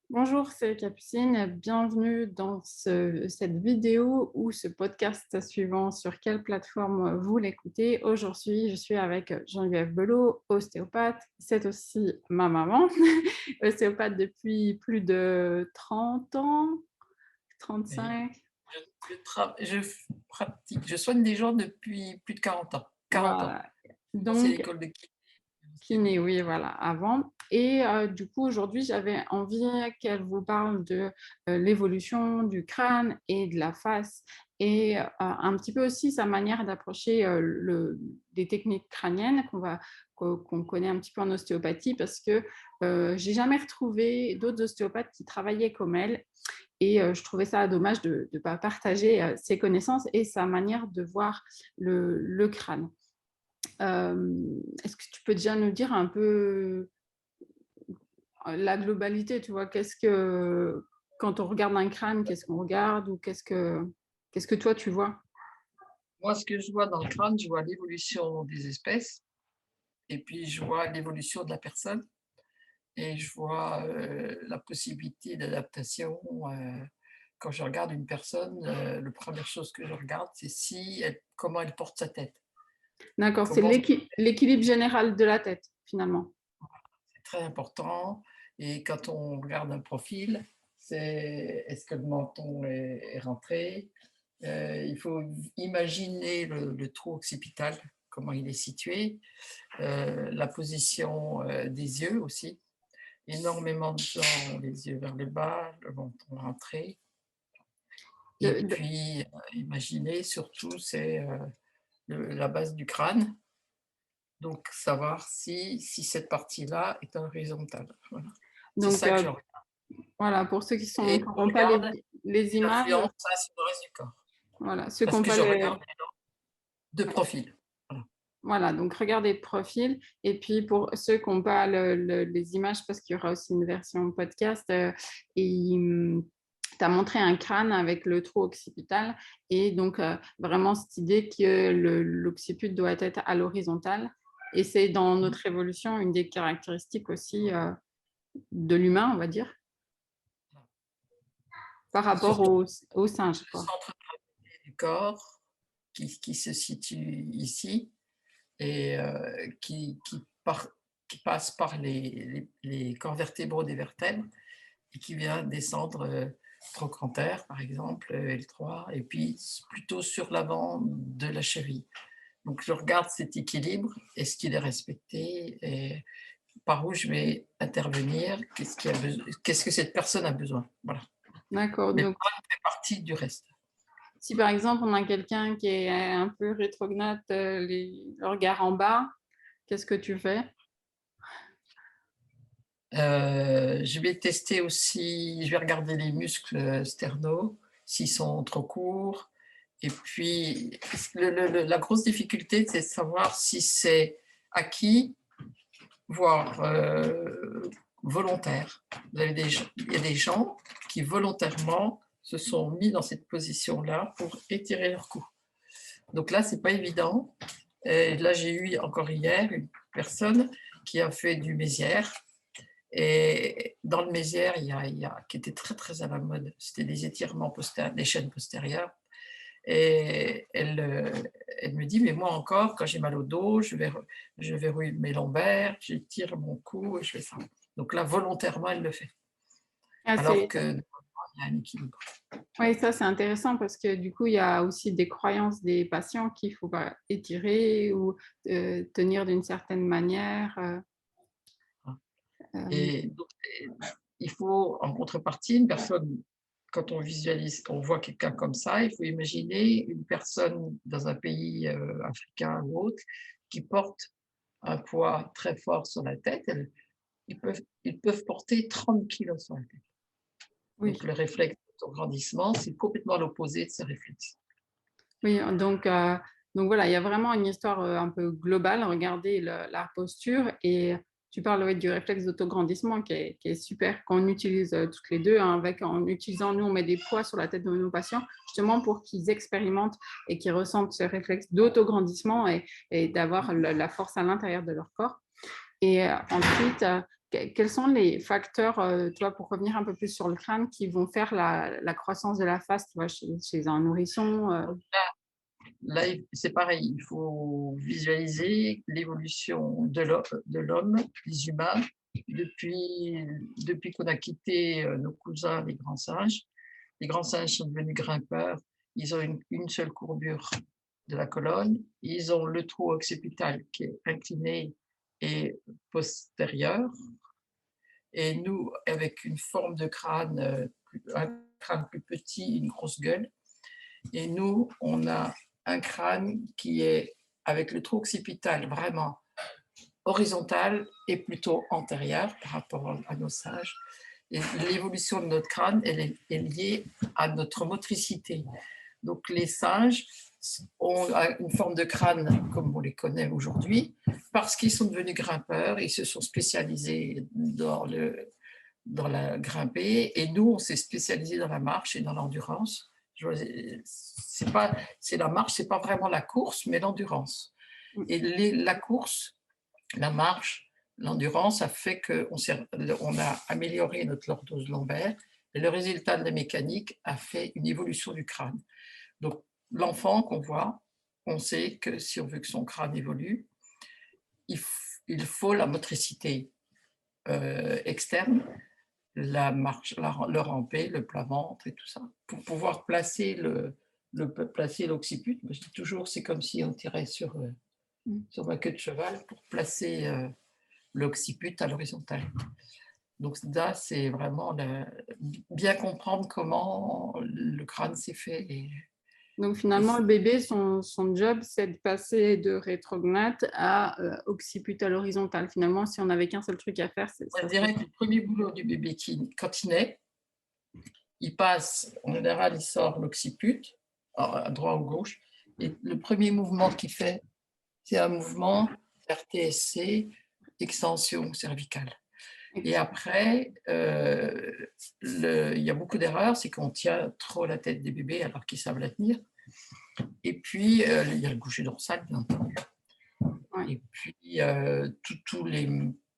Bonjour, c'est Capucine. Bienvenue dans cette vidéo ou ce podcast suivant sur quelle plateforme vous l'écoutez. Aujourd'hui, je suis avec Geneviève Belot, ostéopathe. C'est aussi ma maman, ostéopathe depuis plus de 30 ans, Oui, 35. je soigne des gens depuis plus de 40 ans. 40 ans. Voilà. J'ai commencé Donc, l'école de kiné et ostéo. kiné, oui, voilà, avant. Et du coup, aujourd'hui, j'avais envie qu'elle vous parle de l'évolution du crâne et de la face et un petit peu aussi sa manière d'approcher des techniques crâniennes qu'on connaît un petit peu en ostéopathie parce que j'ai jamais retrouvé d'autres ostéopathes qui travaillaient comme elle et je trouvais ça dommage de ne pas partager ses connaissances et sa manière de voir le crâne. Est-ce que tu peux déjà nous dire un peu la globalité, tu vois, quand on regarde un crâne, qu'est-ce qu'on regarde ou qu'est-ce que toi tu vois? Moi, ce que je vois dans le crâne, je vois l'évolution des espèces et puis je vois l'évolution de la personne et je vois, la possibilité d'adaptation, quand je regarde une personne, la première chose que je regarde, c'est comment elle porte sa tête. D'accord, c'est Comment l'équilibre général de la tête, finalement. C'est très important et quand on regarde un profil, c'est est-ce que le menton est rentré? Il faut imaginer le trou occipital, comment il est situé, la position, des yeux aussi. Énormément de gens ont les yeux vers le bas, le menton rentré et De- de- puis, imaginer surtout c'est, la base du crâne, donc savoir si cette partie-là est horizontale, voilà. C'est donc, ça que je regarde voilà, pour ceux qui et je n'ont pas regarde les quelle images, influence ça a sur le reste du corps, voilà, ceux qui parce n'ont que pas je les, regarde de profil. Voilà. voilà, donc regardez le profil. Et puis pour ceux qui n'ont pas les images, parce qu'il y aura aussi une version podcast, tu as montré un crâne avec le trou occipital et donc vraiment cette idée que l'occiput doit être à l'horizontale. Et c'est dans notre évolution une des caractéristiques aussi de l'humain, on va dire, par rapport Surtout au singe, le quoi. centre du corps qui se situe ici et qui passe par les corps vertébraux des vertèbres et qui vient descendre, trochanter par exemple, L3 et puis plutôt sur l'avant de la cheville. Donc je regarde cet équilibre, est-ce qu'il est respecté et par où je vais intervenir, qu'est-ce que cette personne a besoin, voilà. D'accord. Mais le Donc, crâne fait partie du reste. si par exemple on a quelqu'un qui est un peu rétrograde, le regard en bas, qu'est-ce que tu fais? Je vais tester aussi, je vais regarder les muscles, sternaux, s'ils sont trop courts et puis la grosse difficulté, c'est de savoir si c'est acquis, voire, volontaire. Vous avez il y a des gens qui volontairement se sont mis dans cette position-là pour étirer leur cou. Donc là, c'est pas évident et là, j'ai eu encore hier une personne qui a fait du Mézières et dans le Mézières, qui était très, très à la mode, c'était des étirements postérieurs, des chaînes postérieures et elle me dit: «Mais moi encore, quand j'ai mal au dos, je verrouille mes lombaires, j'étire mon cou et je fais ça». Donc là, volontairement, elle le fait. Ah, Alors que normalement, il y a un équilibre. oui, ça c'est intéressant parce que du coup, il y a aussi des croyances des patients qu'il faut pas étirer ou tenir d'une certaine manière. Euh, Et donc, il faut en contrepartie, une personne, quand on visualise, on voit quelqu'un comme ça, il faut imaginer une personne dans un pays, africain ou autre qui porte un poids très fort sur la tête. Ils peuvent porter 30 kilos sur la tête. oui, Donc le réflexe d'autograndissement, c'est complètement l'opposé de ce réflexe. oui, donc voilà, il y a vraiment une histoire un peu globale. Regardez la posture et tu parles ouais, du réflexe d'autograndissement qui est super, qu'on utilise toutes les deux, hein, en utilisant, nous, on met des poids sur la tête de nos patients, justement pour qu'ils expérimentent et qu'ils ressentent ce réflexe d'autograndissement et d'avoir la force à l'intérieur de leur corps. Et ensuite, quels sont les facteurs, tu vois, pour revenir un peu plus sur le crâne, qui vont faire la croissance de la face, tu vois, chez un nourrisson Là, c'est pareil, il faut visualiser l'évolution de l'homme, des humains, depuis qu'on a quitté nos cousins, les grands singes. Les grands singes sont devenus grimpeurs. Ils ont une seule courbure de la colonne. Ils ont le trou occipital qui est incliné et postérieur. Et nous, avec une forme de crâne, un crâne plus petit, une grosse gueule. Et nous, on a un crâne qui est avec le trou occipital vraiment horizontal et plutôt antérieur par rapport à nos singes. Et l'évolution de notre crâne, est liée à notre motricité. Donc les singes ont une forme de crâne comme on les connaît aujourd'hui parce qu'ils sont devenus grimpeurs, ils se sont spécialisés dans la grimper, et nous, on s'est spécialisé dans la marche et dans l'endurance. C'est la marche, c'est pas vraiment la course, mais l'endurance. Et la course, la marche, l'endurance a fait qu'on a amélioré notre lordose lombaire, et le résultat de la mécanique a fait une évolution du crâne. Donc, l'enfant qu'on voit, on sait que si on veut que son crâne évolue, il faut la motricité externe, la marche, le rampé, le plat-ventre et tout ça, pour pouvoir placer l'occiput. Je dis toujours, c'est comme si on tirait sur ma queue de cheval pour placer l'occiput à l'horizontale. Donc là, c'est vraiment bien comprendre comment le crâne s'est fait. Donc finalement, le bébé, son job, c'est de passer de rétrognate à occiput à l'horizontale. Finalement, si on n'avait qu'un seul truc à faire, c'est ça. Je dirais que le premier boulot du bébé, quand il naît, il passe, en général, il sort l'occiput, à droite ou gauche, et le premier mouvement qu'il fait, c'est un mouvement RTSC, extension cervicale. Et après, il y a beaucoup d'erreurs, c'est qu'on tient trop la tête des bébés alors qu'ils savent la tenir. Et puis, il y a le coucher dorsal, bien entendu. Ouais. Et puis, tous les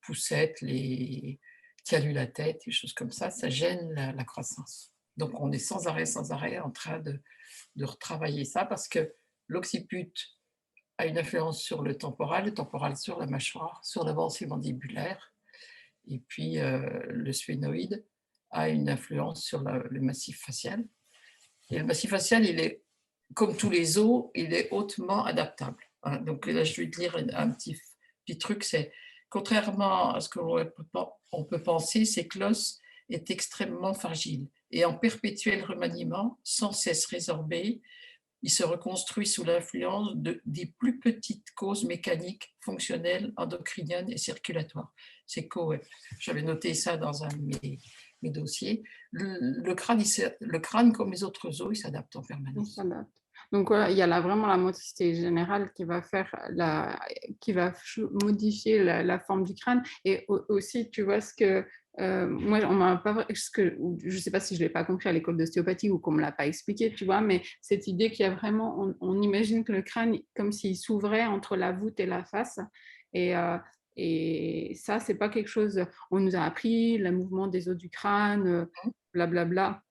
poussettes, les tiens-lui la tête, des choses comme ça gêne la croissance. Donc, on est sans arrêt en train de retravailler ça, parce que l'occiput a une influence sur le temporal sur la mâchoire, sur l'avancée mandibulaire. Et puis, le sphénoïde a une influence sur le massif facial. Et le massif facial, il est, comme tous les os, il est hautement adaptable. Donc là, je vais te dire un petit truc, c'est, contrairement à ce qu'on peut penser, c'est que l'os est extrêmement fragile et en perpétuel remaniement, sans cesse résorbé. Il se reconstruit sous l'influence des plus petites causes mécaniques, fonctionnelles, endocriniennes et circulatoires. C'est COEP. J'avais noté ça dans un de mes dossiers. Le crâne, comme les autres os, il s'adapte en permanence. Donc, il y a vraiment la motricité générale qui va modifier la forme du crâne. Et aussi, tu vois, moi, on m'a pas, je ne sais pas si je ne l'ai pas compris à l'école d'ostéopathie ou qu'on ne me l'a pas expliqué, tu vois, mais cette idée qu'il y a vraiment, on imagine que le crâne, comme s'il s'ouvrait entre la voûte et la face. Et ça, c'est pas quelque chose, on nous a appris, le mouvement des os du crâne, blablabla,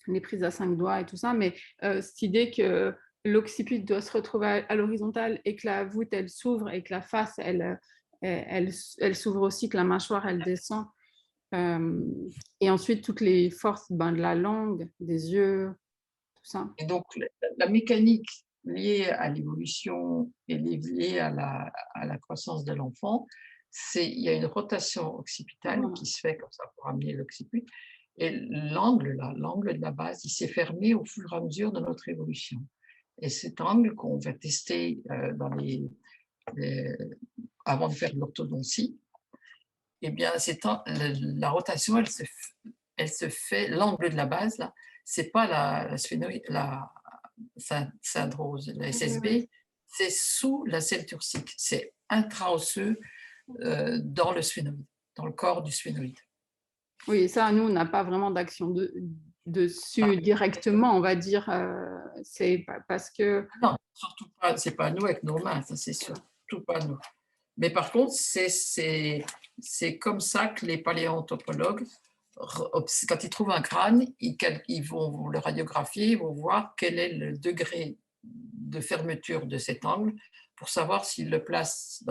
les prises à 5 doigts et tout ça, mais cette idée que l'occiput doit se retrouver à l'horizontale et que la voûte, elle s'ouvre et que la face, elle s'ouvre aussi, que la mâchoire, elle descend. Et ensuite, toutes les forces de la langue, des yeux, tout ça. Et donc, la mécanique liée à l'évolution et liée à la croissance de l'enfant, il y a une rotation occipitale qui se fait comme ça pour amener l'occiput. Et l'angle de la base, il s'est fermé au fur et à mesure de notre évolution. Et cet angle qu'on va tester avant de faire de l'orthodontie, eh bien, la rotation, elle se fait, l'angle de la base, là, c'est pas la syndrose, la SSB, c'est sous la selle turcique, c'est intraosseux dans le sphénoïde, dans le corps du sphénoïde. Oui, ça, nous, on n'a pas vraiment d'action dessus directement, on va dire. C'est parce que... Non, surtout pas, c'est pas nous avec nos mains, ça c'est surtout pas nous. Mais par contre, c'est comme ça que les paléoanthropologues, quand ils trouvent un crâne, ils vont le radiographier, ils vont voir quel est le degré de fermeture de cet angle pour savoir s'ils le placent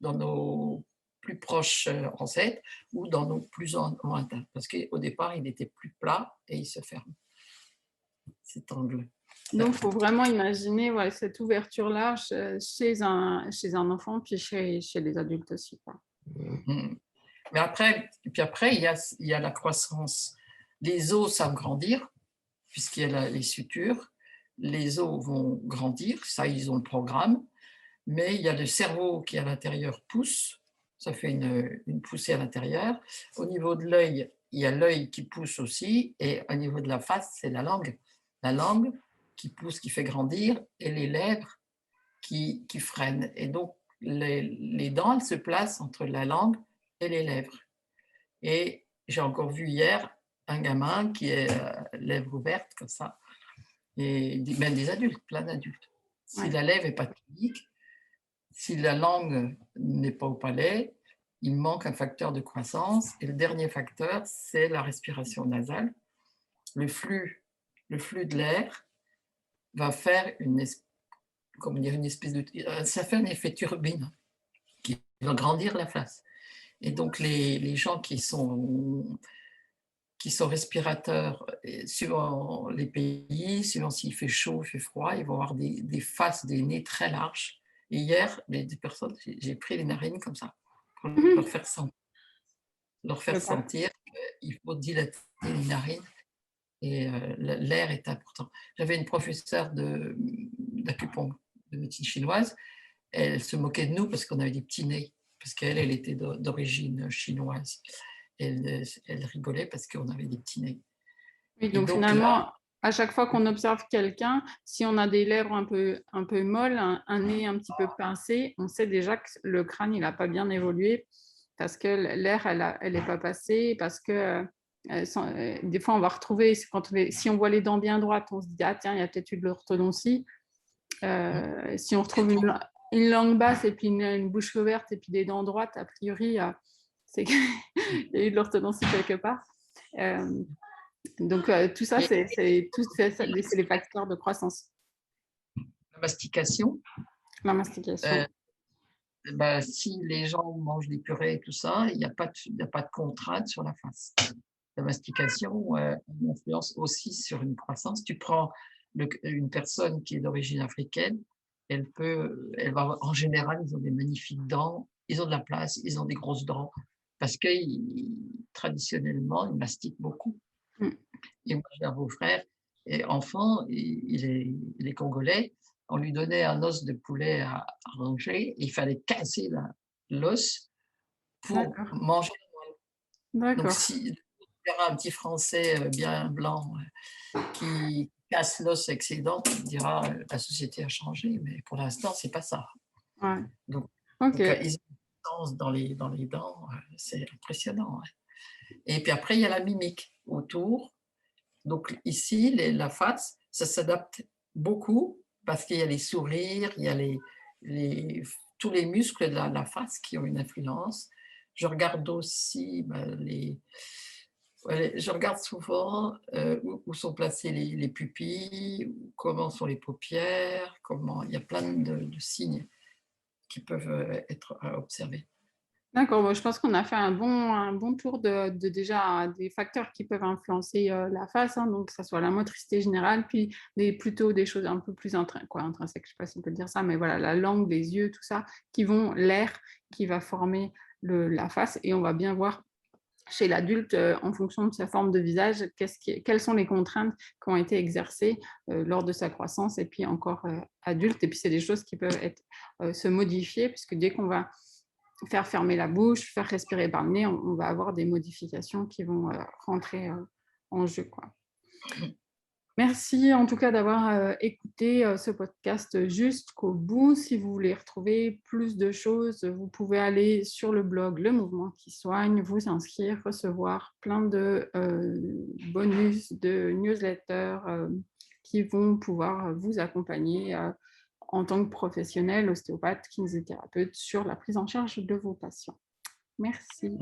dans nos plus proches ancêtres ou dans nos plus lointains. Parce qu'au départ, il était plus plat et il se ferme, cet angle. Donc, il faut vraiment imaginer cette ouverture-là chez un enfant, puis chez les adultes aussi, quoi. Mais après, il y a la croissance. Les os savent grandir, puisqu'il y a les sutures. Les os vont grandir, ça, ils ont le programme. Mais il y a le cerveau qui, à l'intérieur, pousse. Ça fait une poussée à l'intérieur. Au niveau de l'œil, il y a l'œil qui pousse aussi. Et au niveau de la face, c'est la langue. La langue qui pousse, qui fait grandir, et les lèvres qui freinent. Et donc, les dents, elles se placent entre la langue et les lèvres. Et j'ai encore vu hier un gamin qui est lèvres ouvertes comme ça, et même des adultes, plein d'adultes. Si la lèvre n'est pas tonique, si la langue n'est pas au palais, il manque un facteur de croissance. Et le dernier facteur, c'est la respiration nasale. Le flux de l'air va faire une espèce de... Ça fait un effet turbine qui va grandir la face. Et donc, les gens qui sont respirateurs, suivant les pays, suivant s'il fait chaud, il fait froid, ils vont avoir des faces, des nez très larges. Et hier, des personnes, j'ai pris les narines comme ça, pour leur faire sentir qu'il faut dilater les narines. Et l'air est important. J'avais une professeure d'acupuncture, de médecine chinoise. Elle se moquait de nous parce qu'on avait des petits nez, parce qu'elle était d'origine chinoise. Elle rigolait parce qu'on avait des petits nez. Oui, donc finalement, à chaque fois qu'on observe quelqu'un, si on a des lèvres un peu molles, un nez un petit peu pincé, on sait déjà que le crâne, il n'a pas bien évolué parce que l'air, elle n'est pas passée, parce que des fois, on va retrouver, si on voit les dents bien droites, on se dit, ah tiens, il y a peut-être eu de l'orthodontie. Si on retrouve une langue basse et puis une bouche ouverte et puis des dents droites, a priori, c'est qu'il y a eu de l'orthodontie quelque part. Donc, tout ça, c'est les facteurs de croissance. La mastication. La mastication. Si les gens mangent des purées et tout ça, il n'y a pas de contrainte sur la face. La mastication influence aussi sur une croissance. Tu prends une personne qui est d'origine africaine, en général, ils ont des magnifiques dents, ils ont de la place, ils ont des grosses dents, parce que traditionnellement, ils mastiquent beaucoup. Et moi, j'ai un beau-frère, et enfant, il est congolais, on lui donnait un os de poulet à ranger, et il fallait casser l'os pour manger la moelle. Donc, si il y aura un petit Français bien blanc qui casse l'os avec ses dents, il dira la société a changé, mais pour l'instant, c'est pas ça. Ouais. Donc, ils ont une dans les dents, c'est impressionnant. Et puis après, il y a la mimique autour. Donc ici, la face, ça s'adapte beaucoup parce qu'il y a les sourires, il y a tous les muscles de la face qui ont une influence. Je regarde aussi je regarde souvent où sont placées les pupilles, comment sont les paupières, il y a plein de signes qui peuvent être observés. D'accord, je pense qu'on a fait un bon tour de déjà des facteurs qui peuvent influencer la face, hein, donc que ce soit la motricité générale, puis plutôt des choses un peu plus intrinsèques, je ne sais pas si on peut dire ça, mais voilà, la langue, les yeux, tout ça, l'air qui va former la face, et on va bien voir chez l'adulte, en fonction de sa forme de visage, quelles sont les contraintes qui ont été exercées lors de sa croissance, et puis encore adulte, et puis c'est des choses qui peuvent se modifier, puisque dès qu'on va faire fermer la bouche, faire respirer par le nez, on va avoir des modifications qui vont rentrer en jeu, quoi. Merci en tout cas d'avoir écouté ce podcast jusqu'au bout. Si vous voulez retrouver plus de choses, vous pouvez aller sur le blog Le Mouvement qui Soigne, vous inscrire, recevoir plein de bonus, de newsletters qui vont pouvoir vous accompagner en tant que professionnel, ostéopathe, kinésithérapeute, sur la prise en charge de vos patients. Merci.